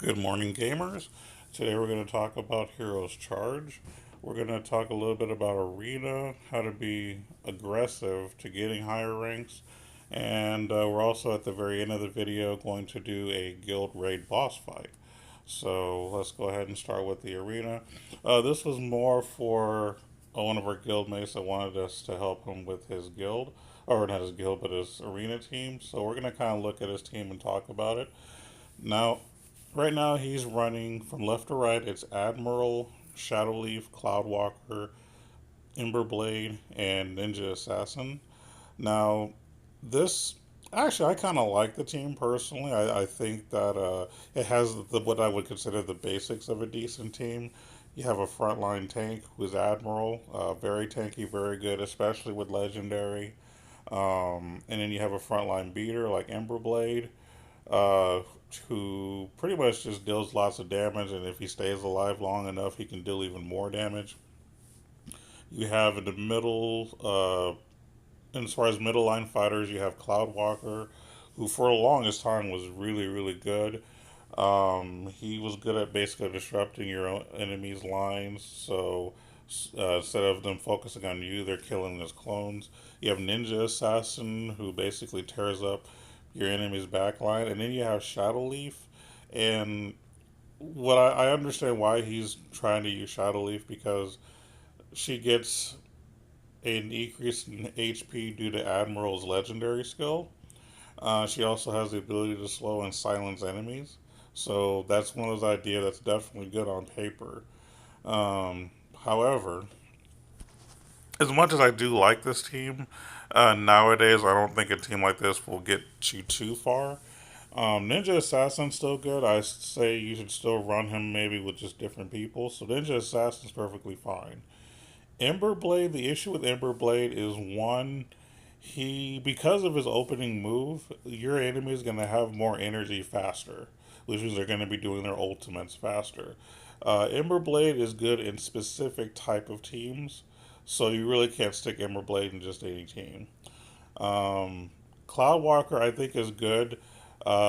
Good morning, gamers. Today we're going to talk about Heroes Charge. We're going to talk a little bit about Arena, how to be aggressive to getting higher ranks, and we're also at the very end of the video going to do a guild raid boss fight. So let's go ahead and start with the Arena. This was more for one of our guild mates that wanted us to help him with his guild, or not his guild, but his Arena team. So we're going to kind of look at his team and talk about it. Now, right now, he's running from left to right. It's Admiral, Shadowleaf, Cloudwalker, Emberblade, and Ninja Assassin. Now, this actually, I kind of like the team personally. I think that it has what I would consider the basics of a decent team. You have a frontline tank who's Admiral, very tanky, very good, especially with Legendary. And then you have a frontline beater like Emberblade, uh, who pretty much just deals lots of damage, and if he stays alive long enough, he can deal even more damage. You have in the middle, as far as middle line fighters, you have Cloudwalker, who for the longest time was really, really good. He was good at basically disrupting your own enemy's lines, so instead of them focusing on you, they're killing his clones. You have Ninja Assassin, who basically tears up your enemy's backline, and then you have Shadowleaf. And I understand why he's trying to use Shadowleaf because she gets an increase in HP due to Admiral's legendary skill. She also has the ability to slow and silence enemies. So that's one of those ideas that's definitely good on paper. However, as much as I do like this team, nowadays I don't think a team like this will get you too far. Ninja Assassin's still good. I say you should still run him maybe with just different people. So Ninja Assassin's perfectly fine. Emberblade, the issue with Emberblade is one, he because of his opening move, your enemy is going to have more energy faster, which means they're going to be doing their ultimates faster. Emberblade is good in specific type of teams, so you really can't stick Emberblade in just any team. Um, Cloudwalker, I think, is good.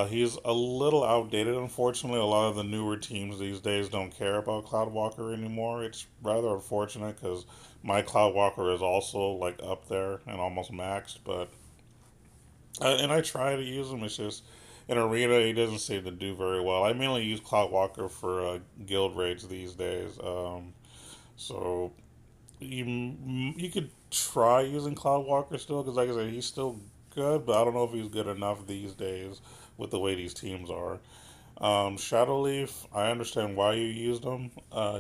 He's a little outdated, unfortunately. A lot of the newer teams these days don't care about Cloudwalker anymore. It's rather unfortunate because my Cloudwalker is also like up there and almost maxed, but and I try to use him. It's just in arena he doesn't seem to do very well. I mainly use Cloudwalker for guild raids these days. So you could try using Cloudwalker still because, like I said, he's still good, but I don't know if he's good enough these days with the way these teams are. Shadowleaf, I understand why you used him.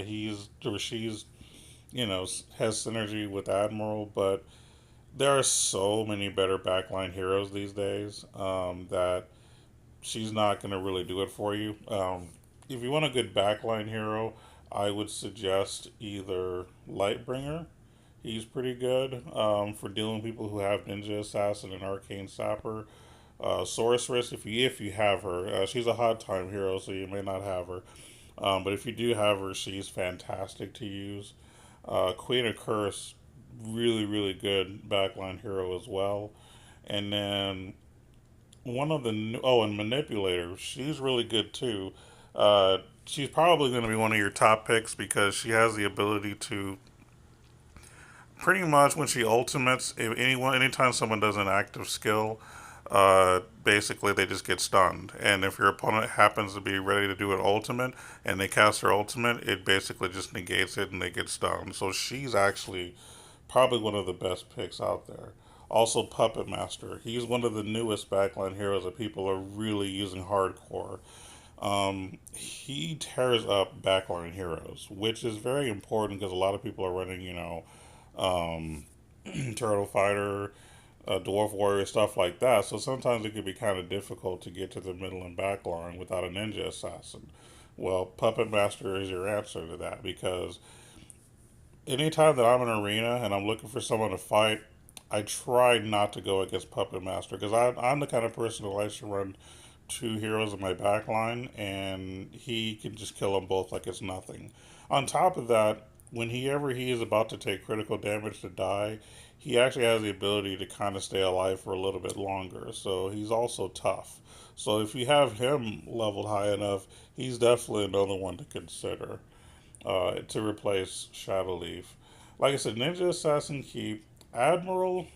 He's or she's has synergy with Admiral, but there are so many better backline heroes these days that she's not going to really do it for you. If you want a good backline hero, I would suggest either Lightbringer. He's pretty good for dealing with people who have Ninja Assassin and Arcane Sapper. Sorceress, if you have her, she's a hot time hero, so you may not have her. But if you do have her, she's fantastic to use. Queen of Curse, really really good backline hero as well. And then one of the and Manipulator, she's really good too. She's probably going to be one of your top picks because she has the ability to pretty much when she ultimates, if anytime someone does an active skill, basically they just get stunned. And if your opponent happens to be ready to do an ultimate and they cast their ultimate, it basically just negates it and they get stunned. So she's actually probably one of the best picks out there. Also, Puppet Master. He's one of the newest backline heroes that people are really using hardcore. He tears up backline heroes, which is very important because a lot of people are running, um, Turtle Fighter, Dwarf Warrior, stuff like that. So sometimes it can be kind of difficult to get to the middle and back line without a Ninja Assassin. Well, Puppet Master is your answer to that because anytime that I'm in an arena and I'm looking for someone to fight, I try not to go against Puppet Master because I'm the kind of person who likes to run two heroes in my back line and he can just kill them both like it's nothing. On top of that, whenever he is about to take critical damage to die, he actually has the ability to kind of stay alive for a little bit longer. So he's also tough. So if you have him leveled high enough, he's definitely another one to consider to replace Shadowleaf. Like I said, Ninja Assassin Keep, Admiral.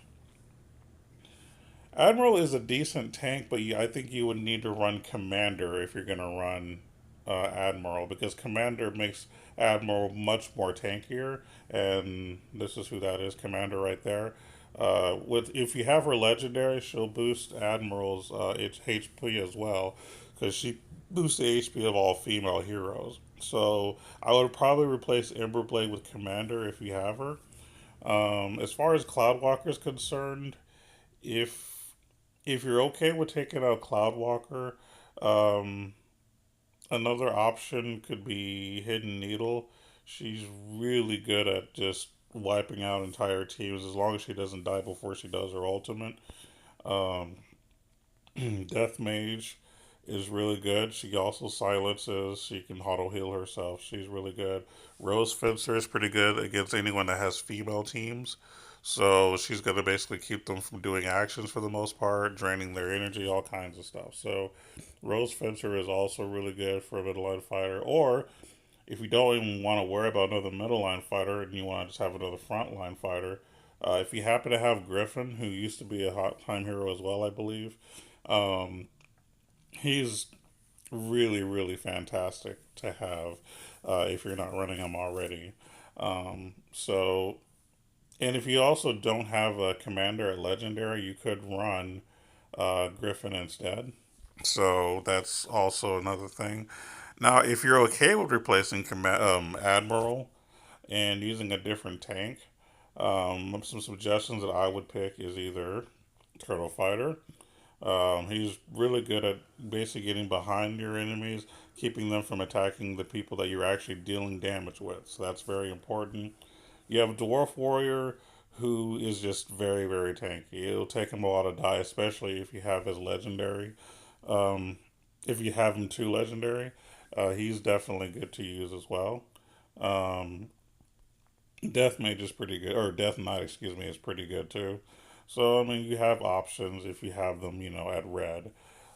Admiral is a decent tank, but I think you would need to run Commander if you're going to run Admiral, because Commander makes Admiral much more tankier, and this is who that is, Commander right there. With if you have her legendary, she'll boost Admiral's HP as well, because she boosts the HP of all female heroes. So I would probably replace Emberblade with Commander if you have her. As far as Cloudwalker is concerned, if if you're okay with taking out Cloudwalker, um, another option could be Hidden Needle. She's really good at just wiping out entire teams as long as she doesn't die before she does her ultimate. Um, Death Mage is really good. She also silences. She can auto heal herself. She's really good. Rose Fencer is pretty good against anyone that has female teams. So she's going to basically keep them from doing actions for the most part, draining their energy, all kinds of stuff. So Rose Fencer is also really good for a middle line fighter. Or if you don't even want to worry about another middle line fighter and you want to just have another front line fighter, if you happen to have Griffin, who used to be a hot time hero as well, I believe, um, he's really, really fantastic to have if you're not running him already. So, and if you also don't have a commander at legendary, you could run Griffin instead. So that's also another thing. Now, if you're okay with replacing Admiral and using a different tank, some suggestions that I would pick is either Turtle Fighter. He's really good at basically getting behind your enemies, keeping them from attacking the people that you're actually dealing damage with. So that's very important. You have a Dwarf Warrior who is just very, very tanky. It'll take him a while to die, especially if you have his legendary. Um, if you have him too legendary, he's definitely good to use as well. Um, Death Mage is pretty good, or Death Knight, excuse me, is pretty good too. So I mean, you have options if you have them, at red.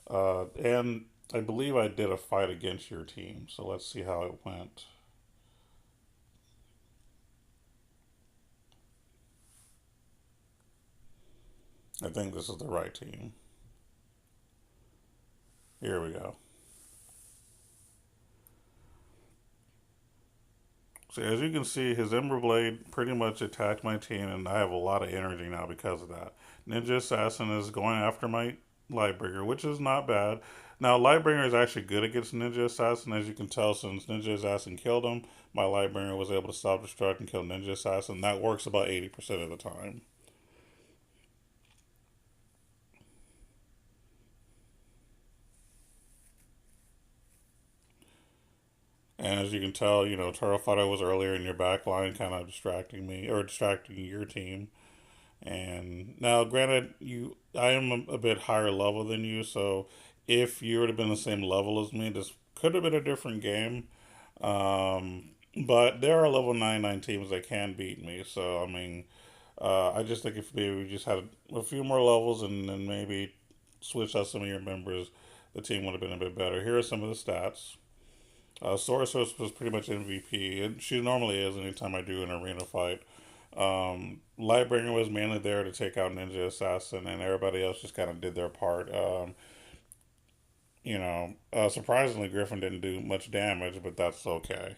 And I believe I did a fight against your team, so let's see how it went. I think this is the right team. Here we go. So as you can see, his Ember Blade pretty much attacked my team, and I have a lot of energy now because of that. Ninja Assassin is going after my Lightbringer, which is not bad. Now, Lightbringer is actually good against Ninja Assassin, as you can tell, since Ninja Assassin killed him, my Lightbringer was able to stop destruct and kill Ninja Assassin. That works about 80% of the time. And as you can tell, Turtle Fighter was earlier in your back line, kind of distracting me, or distracting your team. And now, granted, I am a bit higher level than you, so if you would have been the same level as me, this could have been a different game. But there are level 99 teams that can beat me, so I mean, I just think if maybe we just had a few more levels and then maybe switch out some of your members, the team would have been a bit better. Here are some of the stats. Sorceress was pretty much MVP, and she normally is anytime I do an arena fight. Lightbringer was mainly there to take out Ninja Assassin, and everybody else just kind of did their part. Surprisingly, Griffin didn't do much damage, but that's okay.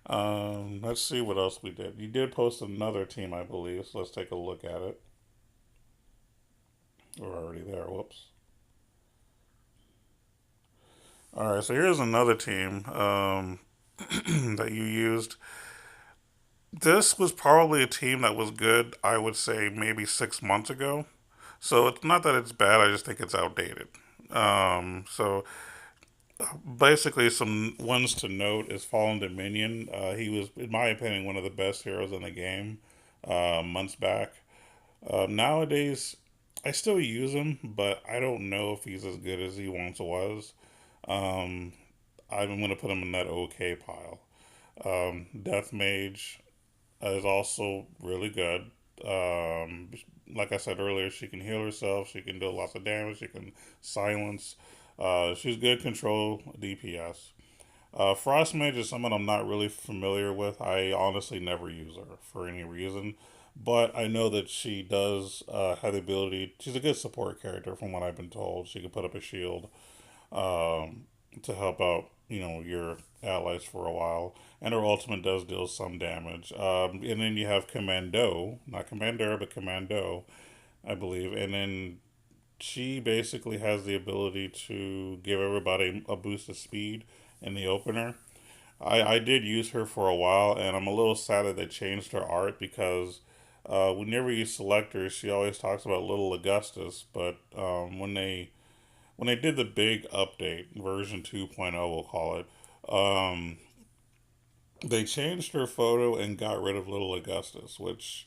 Let's see what else we did. You did post another team, I believe, so let's take a look at it. We're already there. Whoops. All right, so here's another team that you used. This was probably a team that was good, I would say, maybe 6 months ago. So it's not that it's bad, I just think it's outdated. So basically, some ones to note is Fallen Dominion. He was, in my opinion, one of the best heroes in the game months back. Nowadays, I still use him, but I don't know if he's as good as he once was. Um, I'm going to put him in that okay pile. Death Mage is also really good. Um, like I said earlier, she can heal herself. She can do lots of damage. She can silence. She's good control DPS. Frost Mage is someone I'm not really familiar with. I honestly never use her for any reason, but I know that she does have the ability. She's a good support character, from what I've been told. She can put up a shield um, to help out, your allies for a while, and her ultimate does deal some damage. And then you have Commando, not Commander, but Commando, I believe, and then she basically has the ability to give everybody a boost of speed in the opener. I did use her for a while, and I'm a little sad that they changed her art because whenever you select her, she always talks about Little Augustus. But when they did the big update, version 2.0, we'll call it, um, they changed her photo and got rid of Little Augustus, which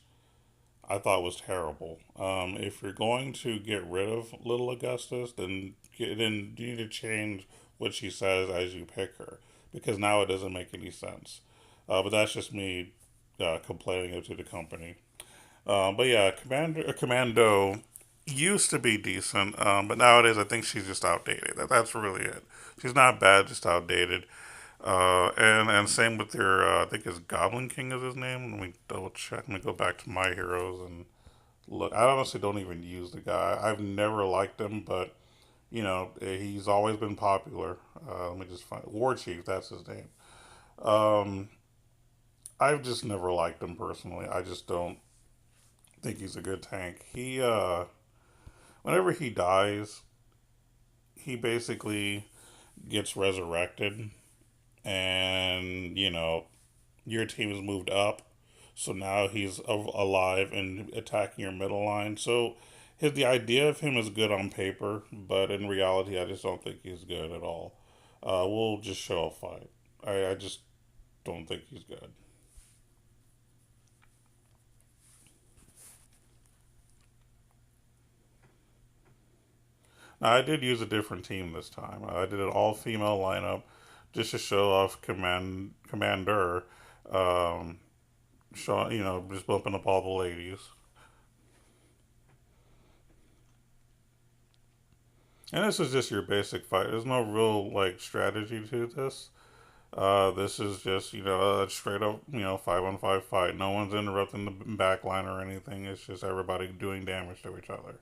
I thought was terrible. If you're going to get rid of Little Augustus, then you need to change what she says as you pick her, because now it doesn't make any sense. But that's just me complaining it to the company. But yeah, Commando used to be decent, but nowadays I think she's just outdated. That's really it. She's not bad, just outdated. And same with your, I think his Goblin King is his name. Let me double check. Let me go back to my heroes and look. I honestly don't even use the guy. I've never liked him, but he's always been popular. Let me just find War Chief. That's his name. Um, I've just never liked him personally. I just don't think he's a good tank. Whenever he dies, he basically gets resurrected, and your team has moved up, so now he's alive and attacking your middle line. So the idea of him is good on paper, but in reality, I just don't think he's good at all. We'll just show a fight. I just don't think he's good. Now, I did use a different team this time. I did an all female lineup just to show off commander, um, just bumping up all the ladies. And this is just your basic fight. There's no real like strategy to this. This is just a straight up 5-on-5 fight. No one's interrupting the back line or anything. It's just everybody doing damage to each other.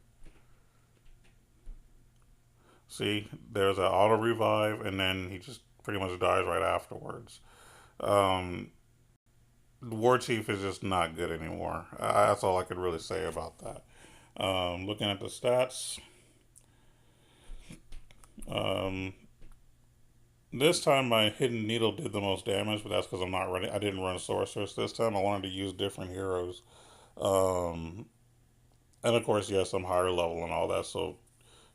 See, there's an auto revive, and then he just pretty much dies right afterwards. Um, War Chief is just not good anymore. That's all I could really say about that. Looking at the stats, um, this time my hidden needle did the most damage, but that's because I'm not running. I didn't run sorceress this time. I wanted to use different heroes, um, and of course, yes, I'm higher level and all that, so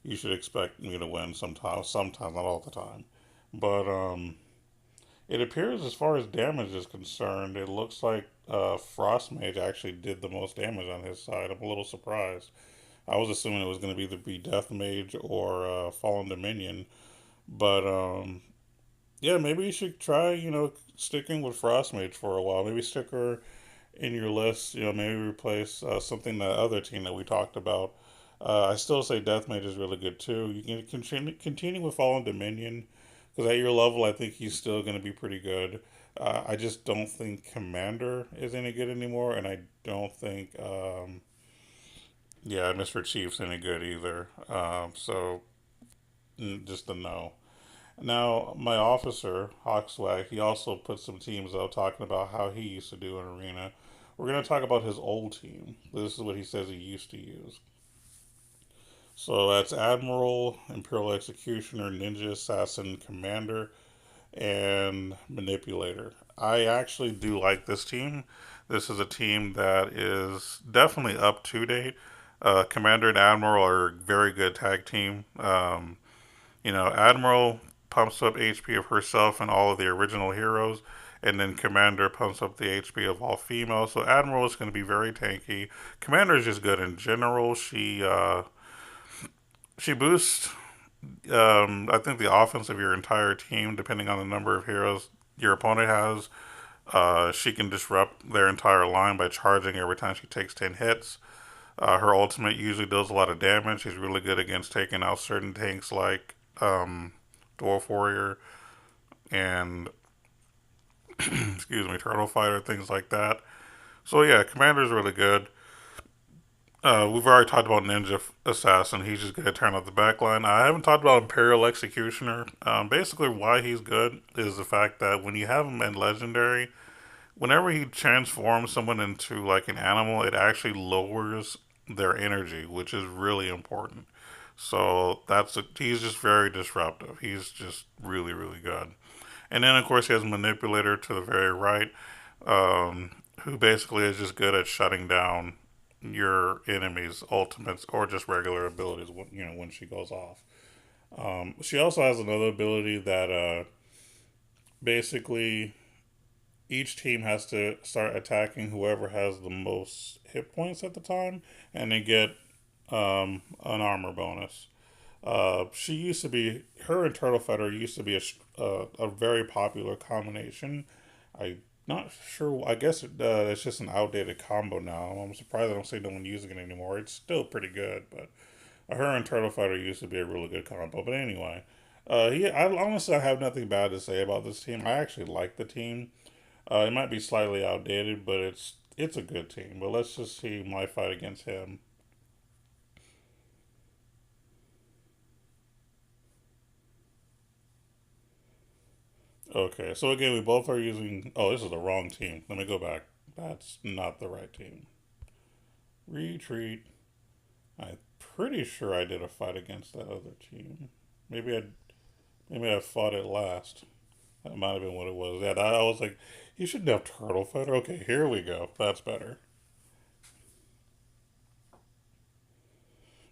you should expect me to win sometimes. Sometimes, not all the time, but it appears, as far as damage is concerned, it looks like Frost Mage actually did the most damage on his side. I'm a little surprised. I was assuming it was going to either be Death Mage or Fallen Dominion, but yeah, maybe you should try, sticking with Frost Mage for a while. Maybe stick her in your list. Maybe replace something that other team that we talked about. I still say Death Mage is really good too. You can continue with Fallen Dominion because at your level, I think he's still going to be pretty good. I just don't think Commander is any good anymore, and I don't think, yeah, Mr. Chief's any good either. Just a no. Now, my officer, Hawkswag, he also put some teams up talking about how he used to do an arena. We're going to talk about his old team. This is what he says he used to use. So that's Admiral, Imperial Executioner, Ninja Assassin, Commander, and Manipulator. I actually do like this team. This is a team that is definitely up to date. Commander and Admiral are a very good tag team. Admiral pumps up HP of herself and all of the original heroes, and then Commander pumps up the HP of all females. So Admiral is going to be very tanky. Commander is just good in general. She boosts, I think, the offense of your entire team, depending on the number of heroes your opponent has. She can disrupt their entire line by charging every time she takes 10 hits. Her ultimate usually does a lot of damage. She's really good against taking out certain tanks like Dwarf Warrior and, excuse me, Turtle Fighter, things like that. So yeah, Commander's really good. We've already talked about Ninja Assassin. He's just going to turn out the backline. I haven't talked about Imperial Executioner. Basically, why he's good is the fact that when you have him in Legendary, whenever he transforms someone into like an animal, it actually lowers their energy, which is really important. So he's just very disruptive. He's just really, really good. And then, of course, he has Manipulator to the very right, who basically is just good at shutting down your enemy's ultimates or just regular abilities. When she goes off. She also has another ability that basically each team has to start attacking whoever has the most hit points at the time, and they get an armor bonus. She used to be her and Turtle Fighter used to be a very popular combination. I'm not sure. I guess it's just an outdated combo now. I'm surprised I don't see no one using it anymore. It's still pretty good, but her and Turtle Fighter used to be a really good combo. But anyway, I honestly I have nothing bad to say about this team. I actually like the team. It might be slightly outdated, but it's a good team. But let's just see my fight against him. Okay, so again, we both are using. Oh, this is the wrong team. Let me go back. That's not the right team. Retreat. I'm pretty sure I did a fight against that other team. Maybe I maybe I fought it last. That might have been what it was. Yeah, I was like, you shouldn't have Turtle Fighter. Okay, here we go. That's better.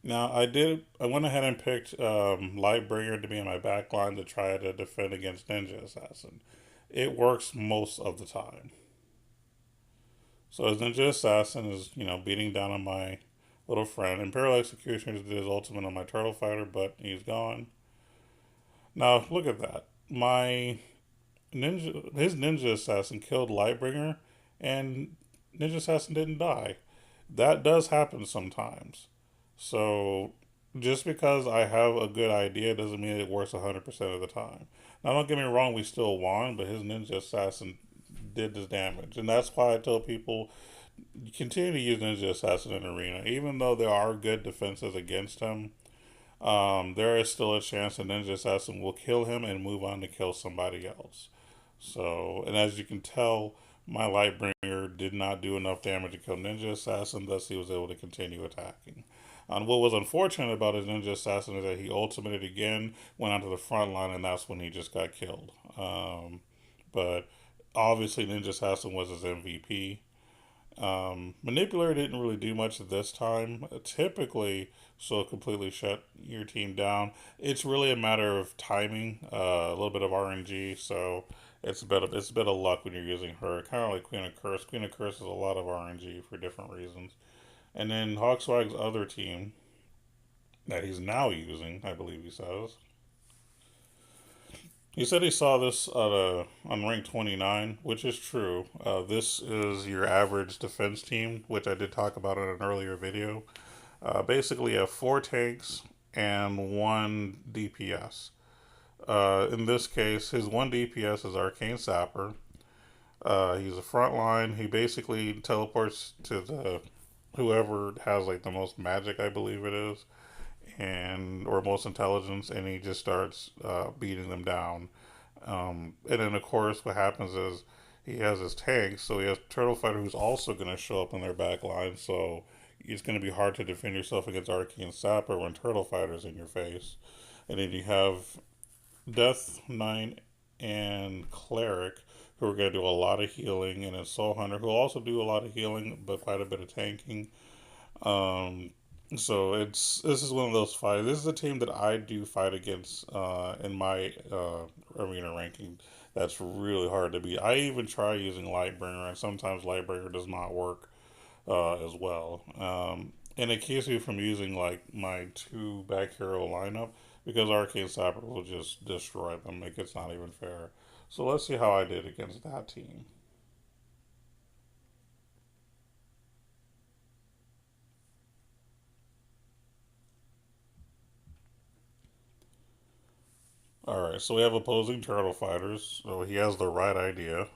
Now I did. I went ahead and picked Lightbringer to be in my backline to try to defend against Ninja Assassin. It works most of the time. So as Ninja Assassin is beating down on my little friend, Imperial Executioner did his ultimate on my Turtle Fighter, but he's gone. Now look at that. His Ninja Assassin killed Lightbringer, and Ninja Assassin didn't die. That does happen sometimes. So just because I have a good idea doesn't mean it works 100% of the time. Now, don't get me wrong, we still won, but his Ninja Assassin did this damage. And that's why I tell people continue to use Ninja Assassin in Arena. Even though there are good defenses against him, there is still a chance that Ninja Assassin will kill him and move on to kill somebody else. So, and as you can tell, my Lightbringer did not do enough damage to kill Ninja Assassin, thus he was able to continue attacking. And what was unfortunate about his Ninja Assassin is that he ultimated again, went onto the front line, and that's when he just got killed. But obviously, Ninja Assassin was his MVP. Manipulator didn't really do much this time. Typically, so completely shut your team down. It's really a matter of timing, a little bit of RNG. So it's a bit of luck when you're using her. Kind of like Queen of Curse. Queen of Curse is a lot of RNG for different reasons. And then Hawkswag's other team that he's now using, I believe he says. He said he saw this on rank 29, which is true. This is your average defense team, which I did talk about in an earlier video. Basically, you have four tanks and one DPS. In this case, his one DPS is Arcane Sapper. He's a front line. He basically teleports to the whoever has like the most magic, I believe it is, and or most intelligence, and he just starts beating them down. And then of course, what happens is he has his tanks, so he has Turtle Fighter who's also going to show up in their back line. So it's going to be hard to defend yourself against Arcane Sapper when Turtle Fighter's in your face. And then you have Death Knight and Cleric who are going to do a lot of healing, and then Soul Hunter who also do a lot of healing but quite a bit of tanking. Um, so this is one of those fights. This is a team that I do fight against in my arena ranking. That's really hard to beat. I even try using Lightbringer, and sometimes Lightbringer does not work as well. And it keeps me from using like my two back hero lineup because Arcane Sapper will just destroy them. Like it's not even fair. So let's see how I did against that team. Alright, so we have opposing turtle fighters, so he has the right idea.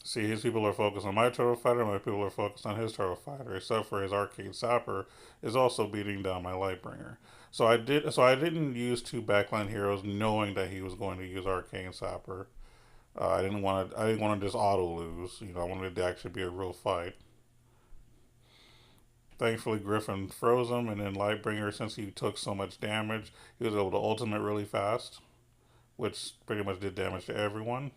See, his people are focused on my turtle fighter, my people are focused on his turtle fighter, except for his arcade sapper is also beating down my lightbringer. So I didn't use two backline heroes knowing that he was going to use arcane sapper. I didn't want to just auto lose. You know, I wanted it to actually be a real fight. Thankfully, Griffin froze him, and then Lightbringer, since he took so much damage, he was able to ultimate really fast, which pretty much did damage to everyone.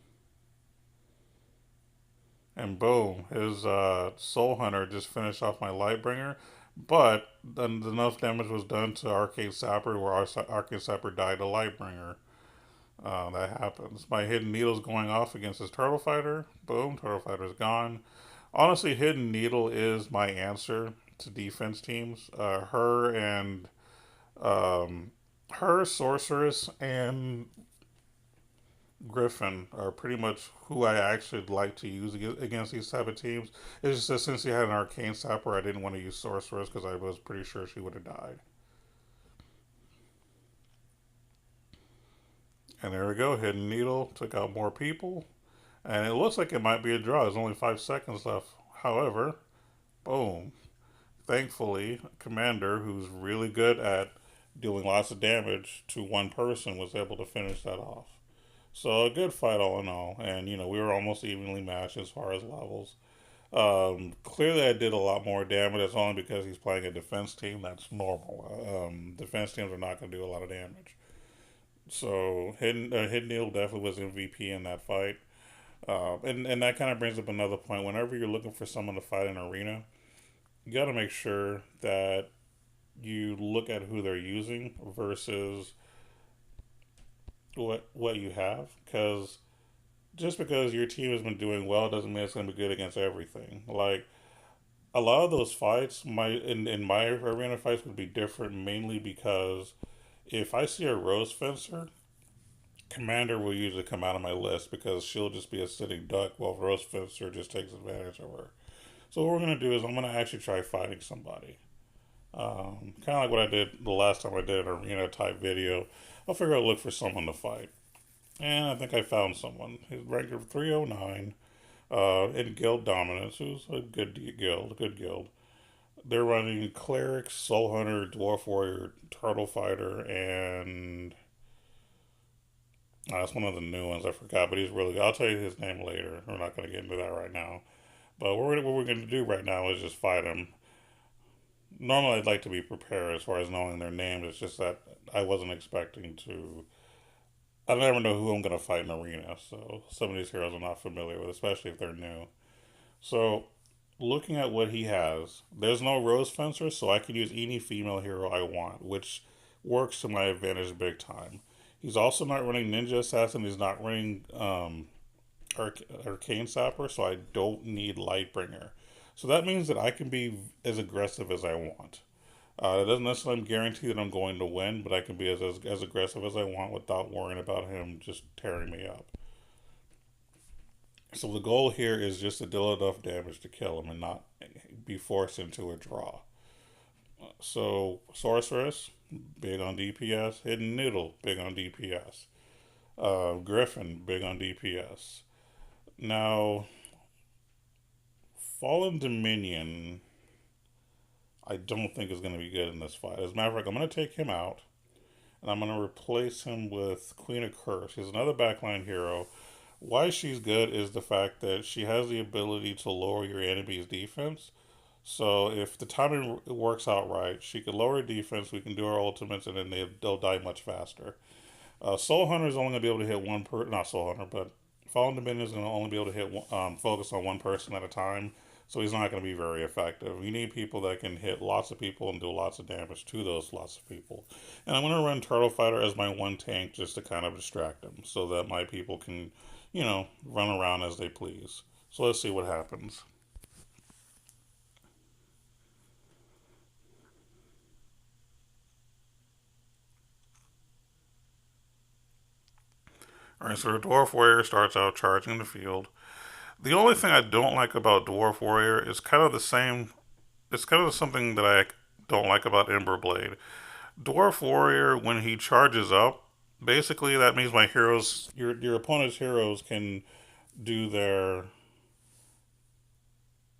And boom, his Soul Hunter just finished off my Lightbringer. But then enough damage was done to Arcade Sapper where Arcade Sapper died to Lightbringer. That happens. My Hidden Needle's going off against his Turtle Fighter. Boom, Turtle Fighter's gone. Honestly, Hidden Needle is my answer to defense teams. Um, her, Sorceress, and Griffin are pretty much who I actually like to use against these type of teams. It's just that since he had an arcane sapper, I didn't want to use sorceress because I was pretty sure she would have died. And there we go. Hidden needle took out more people, and it looks like it might be a draw. There's only 5 seconds left. However, boom. Thankfully, Commander, who's really good at dealing lots of damage to one person, was able to finish that off. So a good fight all in all, and we were almost evenly matched as far as levels. Clearly, I did a lot more damage. That's only because he's playing a defense team. That's normal. Defense teams are not going to do a lot of damage. So Hidden Needle definitely was MVP in that fight. And that kind of brings up another point. Whenever you're looking for someone to fight in an arena, you got to make sure that you look at who they're using versus what you have, because just because your team has been doing well doesn't mean it's going to be good against everything. Like a lot of those fights, in my arena fights would be different mainly because if I see a Rose Fencer, Commander will usually come out of my list because she'll just be a sitting duck while Rose Fencer just takes advantage of her. So what we're gonna do is I'm gonna actually try fighting somebody. Kind of like what I did the last time I did an arena type video. I'll figure out look for someone to fight, and I think I found someone. He's ranked 309 in Guild Dominance, who's a good guild. They're running Cleric, Soul Hunter, Dwarf Warrior, Turtle Fighter, and that's one of the new ones. I forgot, but he's really good. I'll tell you his name later. We're not going to get into that right now. But what we're going to do right now is just fight him. Normally, I'd like to be prepared as far as knowing their names. It's just that I wasn't expecting to. I never know who I'm going to fight in arena, so some of these heroes I'm not familiar with, especially if they're new. So, looking at what he has, there's no Rose Fencer, so I can use any female hero I want, which works to my advantage big time. He's also not running Ninja Assassin. He's not running Arcane Sapper, so I don't need Lightbringer. So that means that I can be as aggressive as I want. It doesn't necessarily guarantee that I'm going to win, but I can be as aggressive as I want without worrying about him just tearing me up. So the goal here is just to deal enough damage to kill him and not be forced into a draw. So Sorceress, big on DPS. Hidden Needle, big on DPS. Griffin, big on DPS. Now, Fallen Dominion, I don't think is going to be good in this fight. As a matter of fact, I'm going to take him out, and I'm going to replace him with Queen of Curse. She's another backline hero. Why she's good is the fact that she has the ability to lower your enemy's defense. So if the timing works out right, she could lower defense. We can do our ultimates, and then they'll die much faster. Soul Hunter is only going to be able to hit not Soul Hunter, but Fallen Dominion is going to only be able to hit focus on one person at a time. So he's not going to be very effective. You need people that can hit lots of people and do lots of damage to those lots of people. And I'm going to run Turtle Fighter as my one tank just to kind of distract them so that my people can, run around as they please. So let's see what happens. Alright, so the Dwarf Warrior starts out charging the field. The only thing I don't like about Dwarf Warrior is kind of the same. It's kind of something that I don't like about Ember Blade. Dwarf Warrior, when he charges up, basically that means my heroes, your opponent's heroes can do their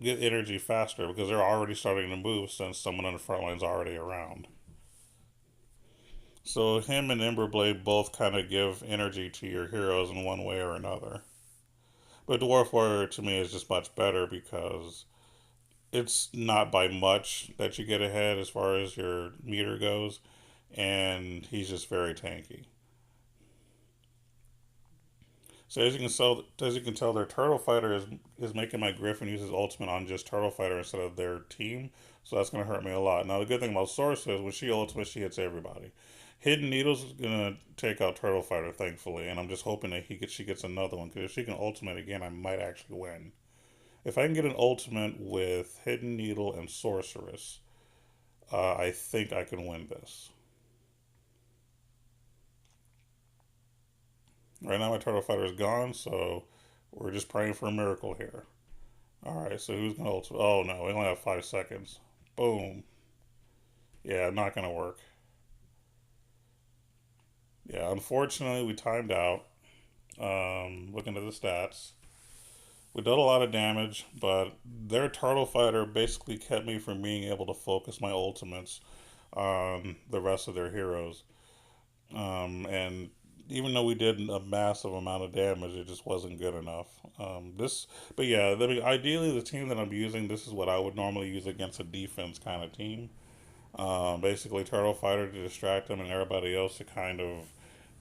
get energy faster because they're already starting to move since someone on the front line's already around. So him and Emberblade both kind of give energy to your heroes in one way or another. But Dwarf Warrior to me is just much better because it's not by much that you get ahead as far as your meter goes, and he's just very tanky. So as you can tell, their Turtle Fighter is making my Griffin use his ultimate on just Turtle Fighter instead of their team. So that's going to hurt me a lot. Now the good thing about Source is when she ultimate, she hits everybody. Hidden Needles is going to take out Turtle Fighter, thankfully, and I'm just hoping that she gets another one because if she can ultimate again, I might actually win. If I can get an ultimate with Hidden Needle and Sorceress, I think I can win this. Right now, my Turtle Fighter is gone, so we're just praying for a miracle here. Alright, so who's gonna ultimate? Oh no, we only have 5 seconds. Boom. Yeah, not gonna work. Yeah, unfortunately, we timed out. Looking at the stats, we did a lot of damage, but their Turtle Fighter basically kept me from being able to focus my ultimates on the rest of their heroes. And even though we did a massive amount of damage, it just wasn't good enough. But yeah, I mean, ideally, the team that I'm using, this is what I would normally use against a defense kind of team. Basically, Turtle Fighter to distract them and everybody else to kind of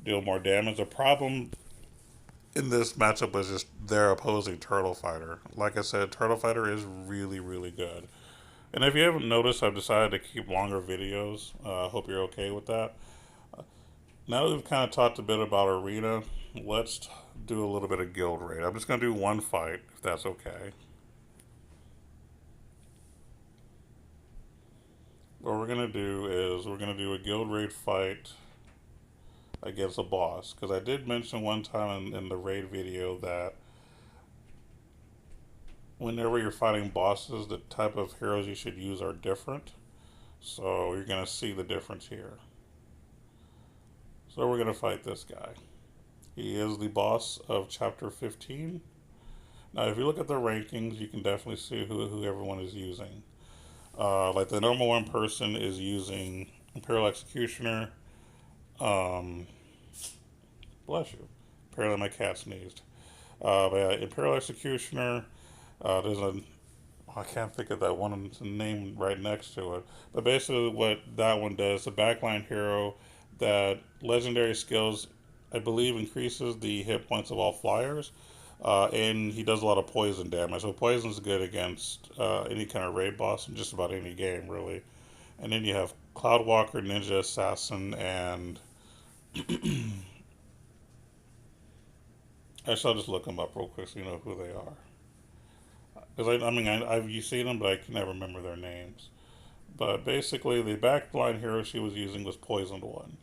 deal more damage. The problem in this matchup was just their opposing Turtle Fighter. Like I said, Turtle Fighter is really, really good. And if you haven't noticed, I've decided to keep longer videos. I hope you're okay with that. Now that we've kind of talked a bit about Arena, let's do a little bit of guild raid. I'm just going to do one fight, if that's okay. What we're going to do is we're going to do a guild raid fight against a boss. Because I did mention one time in the raid video that whenever you're fighting bosses, the type of heroes you should use are different. So you're going to see the difference here. So we're going to fight this guy. He is the boss of Chapter 15. Now, if you look at the rankings, you can definitely see who everyone is using. Like the number one person is using Imperial Executioner. Um, Bless you. Apparently, my cat sneezed. But yeah, Imperial Executioner. There's a I can't think of that one name right next to it. But basically, what that one does, the backline hero that legendary skills, I believe, increases the hit points of all flyers. And he does a lot of poison damage. So poison's good against any kind of raid boss in just about any game, really. And then you have Cloudwalker, Ninja Assassin, and I shall just look them up real quick so you know who they are. Because I mean, I've you seen them, but I can never remember their names. But basically, the backline hero she was using was Poisoned One.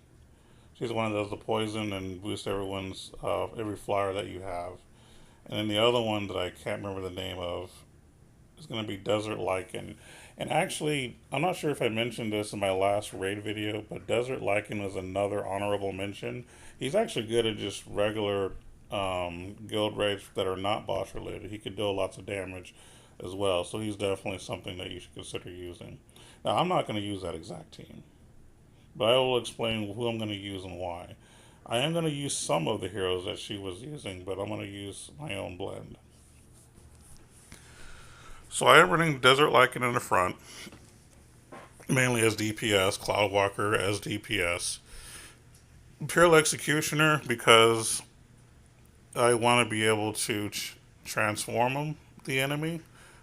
She's the one that does the poison and boosts everyone's every flyer that you have. And then the other one that I can't remember the name of is going to be Desert Lycan. And actually, I'm not sure if I mentioned this in my last raid video, but Desert Lycan is another honorable mention. He's actually good at just regular guild raids that are not boss related. He can deal lots of damage as well, so he's definitely something that you should consider using. Now, I'm not going to use that exact team, but I will explain who I'm going to use and why. I am going to use some of the heroes that she was using, but I'm going to use my own blend. So I am running Desert Lycan in the front, mainly as DPS, Cloudwalker as DPS. Imperial Executioner because I want to be able to transform him, the enemy,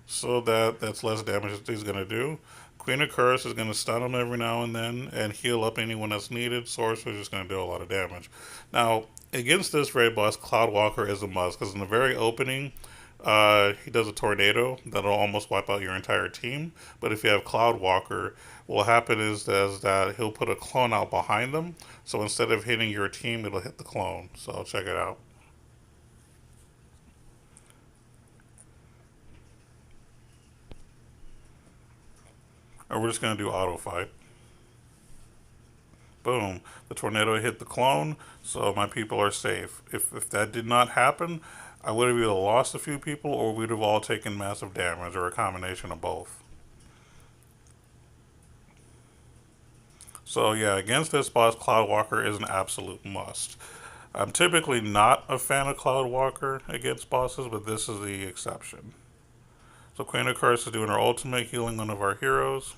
so that's less damage that he's going to do. Queen of Curse is going to stun him every now and then and heal up anyone that's needed. Sorcerer is just going to do a lot of damage. Now, against this raid boss, Cloudwalker is a must because in the very opening, he does a tornado that'll almost wipe out your entire team. But if you have Cloudwalker, what will happen is that he'll put a clone out behind them. So instead of hitting your team, it'll hit the clone. So I'll check it out. Or we're just going to do auto fight. Boom. The tornado hit the clone, so my people are safe. If that did not happen, I would have either lost a few people or we'd have all taken massive damage or a combination of both. So yeah, against this boss, Cloudwalker is an absolute must. I'm typically not a fan of Cloudwalker against bosses, but this is the exception. So Queen of Curse is doing her ultimate, healing one of our heroes.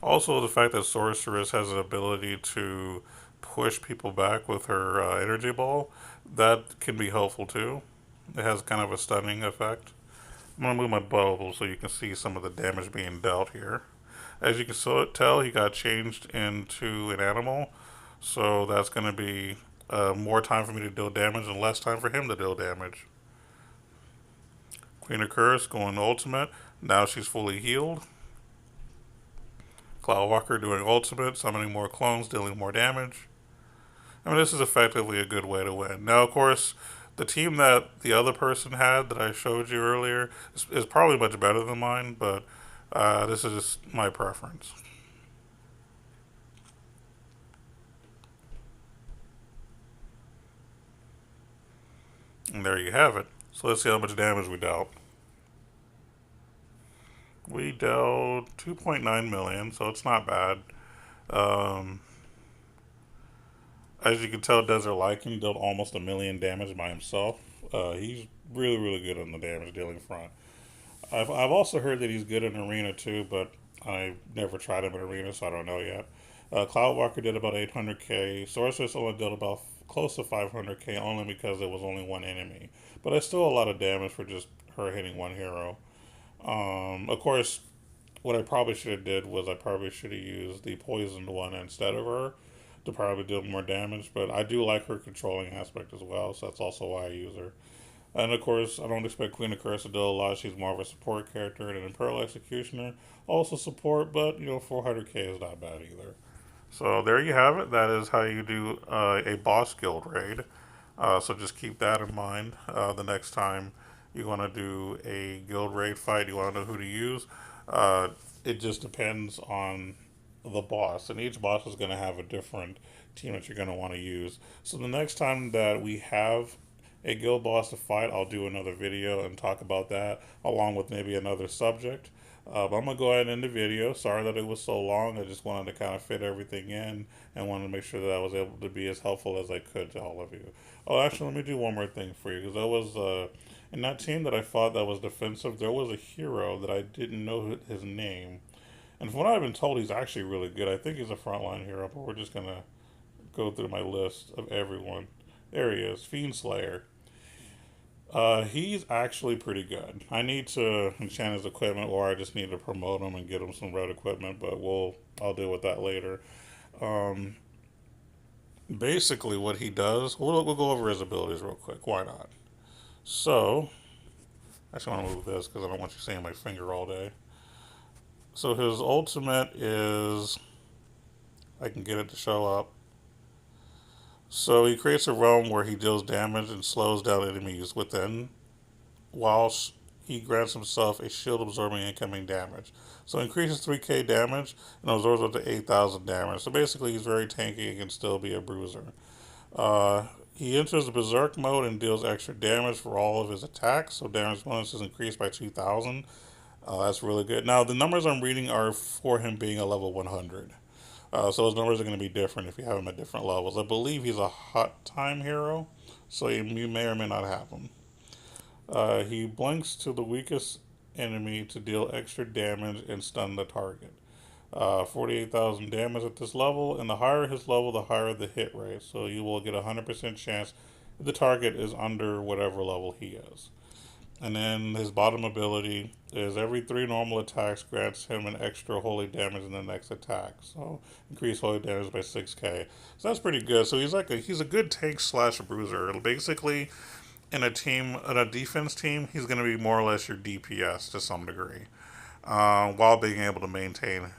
Also, the fact that Sorceress has an ability to push people back with her energy ball, that can be helpful too. It has kind of a stunning effect. I'm going to move my bubble so you can see some of the damage being dealt here. As you can tell, he got changed into an animal, so that's going to be more time for me to deal damage and less time for him to deal damage. Queen of Curse going ultimate. Now she's fully healed. Cloudwalker doing ultimate, summoning more clones, dealing more damage. I mean, this is effectively a good way to win. Now, of course, the team that the other person had that I showed you earlier is probably much better than mine, but this is just my preference. And there you have it. So let's see how much damage we dealt. We dealt 2.9 million, so it's not bad. Um, as you can tell, Desert Lycan dealt almost a million damage by himself. He's really, really good on the damage dealing front. I've also heard that he's good in arena too, but I never tried him in arena, so I don't know yet. Cloudwalker did about 800k. Sorceress only did about close to 500k, only because there was only one enemy. But it's still a lot of damage for just her hitting one hero. Of course, what I probably should have did was I probably should have used the poisoned one instead of her to probably deal more damage. But I do like her controlling aspect as well, so that's also why I use her. And of course, I don't expect Queen of Curse to do a lot. She's more of a support character than an Imperial Executioner. Also support, but 400k is not bad either. So there you have it. That is how you do a boss guild raid. So just keep that in mind the next time you want to do a guild raid fight. You want to know who to use. Uh, it just depends on the boss, and each boss is going to have a different team that you're going to want to use. So the next time that we have a guild boss to fight, I'll do another video and talk about that along with maybe another subject. But I'm gonna go ahead and end the video. Sorry that it was so long. I just wanted to kind of fit everything in and wanted to make sure that I was able to be as helpful as I could to all of you. Oh, actually, let me do one more thing for you because there was in that team that I fought that was defensive. There was a hero that I didn't know his name, and from what I've been told, he's actually really good. I think he's a frontline hero, but we're just gonna go through my list of everyone. There he is, Fiend Slayer. He's actually pretty good. I need to enchant his equipment, or I just need to promote him and get him some red equipment. But I'll deal with that later. Um, basically, what he does, we'll go over his abilities real quick. Why not? So, I actually want to move this because I don't want you seeing my finger all day. So his ultimate is, I can get it to show up. So he creates a realm where he deals damage and slows down enemies within whilst he grants himself a shield absorbing incoming damage. So increases 3k damage and absorbs up to 8,000 damage. So basically, he's very tanky and can still be a bruiser. He enters the Berserk mode and deals extra damage for all of his attacks. So damage bonus is increased by 2,000. That's really good. Now, the numbers I'm reading are for him being a level 100. So his numbers are going to be different if you have him at different levels. I believe he's a hot time hero, so you may or may not have him. He blinks to the weakest enemy to deal extra damage and stun the target. 48,000 damage at this level, and the higher his level, the higher the hit rate. So you will get a 100% chance if the target is under whatever level he is. And then his bottom ability is every 3 normal attacks grants him an extra holy damage in the next attack. So increase holy damage by 6k. So that's pretty good. So he's a good tank slash bruiser. Basically, in a defense team, he's going to be more or less your DPS to some degree, while being able to maintain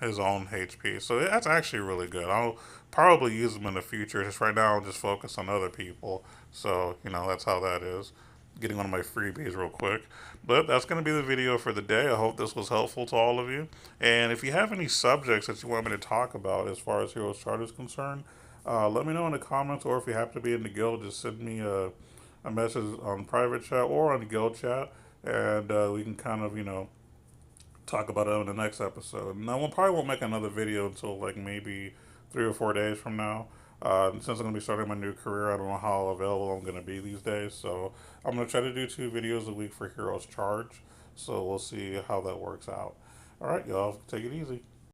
his own HP. So that's actually really good. I'll probably use him in the future. Just right now, I'll just focus on other people. So that's how that is. getting one of my freebies real quick. But that's going to be the video for the day. I hope this was helpful to all of you. And if you have any subjects that you want me to talk about as far as Heroes Chart is concerned, let me know in the comments, or if you happen to be in the guild, just send me a message on private chat or on the guild chat, and we can kind of, talk about it in the next episode. And I probably won't make another video until like maybe 3 or 4 days from now. Since I'm going to be starting my new career, I don't know how available I'm going to be these days. So I'm going to try to do 2 videos a week for Heroes Charge. So we'll see how that works out. All right, y'all, take it easy.